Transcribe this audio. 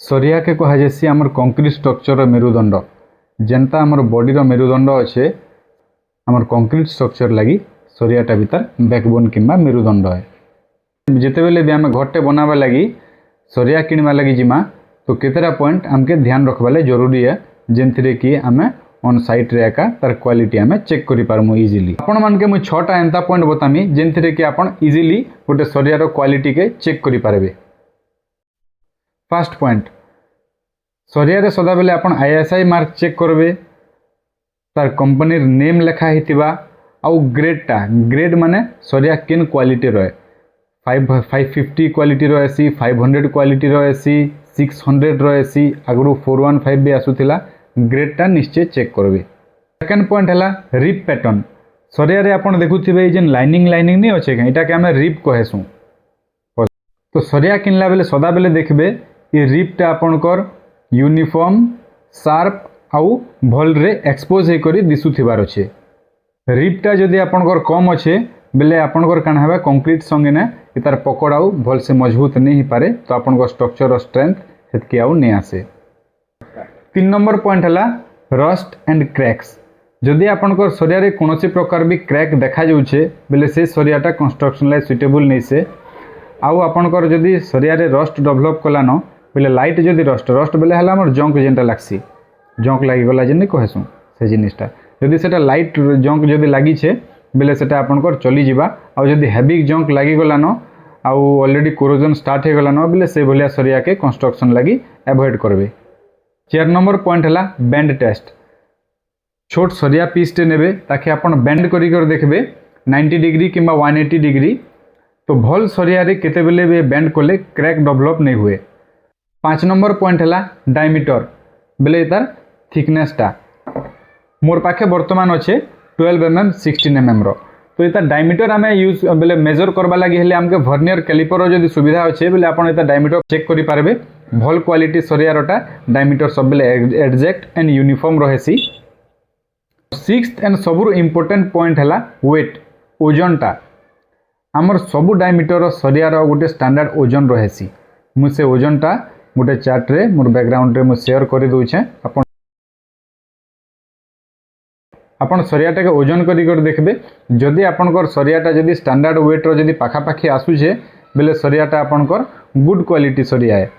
सरिया के कहुसी आमर कंक्रीट स्ट्रक्चर मेरुदंड जेनता आमर बॉडी मेरुदंड अच्छे आमर कंक्रीट स्ट्रक्चर लगी सरियाटा भीतर बैकबोन किंबा मेरुदंड है। जिते बेले भी आम घरटे बनावा लगी सरिया किणवा लगी जिमा तो केतेरा पॉइंट आमके ध्यान रखवा जरूरी है जेनथिरे कि आम ऑन साइट रे एका तार क्वालिटी आम चेक करि पारमु इजीली। आपण मानके मु 6टा एंता पॉइंट बतामी जेनथिरे कि आपण इजीली गोटे सरियार क्वालिटी के चेक करि पारबे। फर्स्ट पॉइंट सरिया सदा बेले आपण आईएसआई मार्क चेक करबे तार कंपनी नेम लिखा हितिबा आउ ग्रेड माने सरिया केन क्वालिटी रहे 550 क्वालिटी रो एसी 500 क्वालिटी रो एसी 600 रो एसी आगु 415 भी आसुथिला ग्रेडटा निश्चय चेक करबे। सेकंड पॉइंट हला रिप पैटर्न सरिया रे आपण देखुथिबे जेन लाइनिंग नहीं अच्छे एटा के हमें रिप कहेसु। तो सरिया किनला बेले सदा बेले देखबे ये रिपटा आपणकर यूनिफॉर्म शार्प आउ भल रे एक्सपोज हे करी दिसुथिबार अच्छे। रिपटा जदि आपणकर कम अच्छे बेले आपणकर कान हेबा कंक्रीट संगे ना तार पकड़ आउ भल से मजबूत नहीं पारे तो आपणकर स्ट्रक्चर स्ट्रेंथ हेतकी आउ नहीं आसे। 3 नंबर पॉइंट हला रस्ट एंड क्रैक्स जदि आपणकर सरिया रे कोनोसी प्रकार भी क्रैक देखा जाउछे बेले से सरियाटा कंस्ट्रक्शन लाइ सुटेबल नहीं से आउ आपणकर जदि सरिया रे रस्ट डेवलप कला न बेले लाइट जदि रस्ट बेले हला हमर जंक जेनटा लागसी जंक लागि गला जेने कहसु से जिनिसटा जदि सेटा लाइट जंक जदि लागि छे बेले सेटा आपणकर चली जिबा आउ जदि हेवी जंक लागि गला न आउ ऑलरेडी कोरोजन स्टार्ट हे गला न बेले से भलिया सरिया के कंस्ट्रक्शन लागि अवॉइड करबे। 4 नंबर पॉइंट हला बेंड टेस्ट छोट सरिया पीसटे नेबे ताकि आपण बेंड करी कर देखबे 90 डिग्री किंबा 180 डिग्री तो भल सरिया रे केते बेले बे बेंड कोले क्रैक डेवलप नहीं हुए। 5 नंबर पॉइंट हला डायमीटर बेले तार थिकनेस टा मोर पाखे वर्तमान अच्छे 12 mm 16 mm रो तो इता डायमीटर आम यूज बेले मेजर करवा लगी हेले हमके वर्नियर कैलिपर जदि सुविधा अच्छे बेले आपण इता डायमीटर चेक करि पारबे। भल क्वालिटी सरियारटा डायमीटर सब बेले एग्जैक्ट एंड यूनिफॉर्म रहेसी। 6th एंड सबुर इम्पोर्टेंट पॉइंट हला वेट ओजनटा आमर सबु डायमीटर सरियार गोटे स्टैंडर्ड ओजन रहेसी मुझे ओजनटा गोटे चार्ट रे मोर बैकग्राउंड रे मु शेयर कर दूचे आपण सरियाटा के ओजन करी कर देखबे जदि आपनकर सरियाटा जदि स्टैंडर्ड वेट रो जदि पाखापाखी आसुचे बेले सरियाटा आपनकर गुड क्वालिटी सरिया है।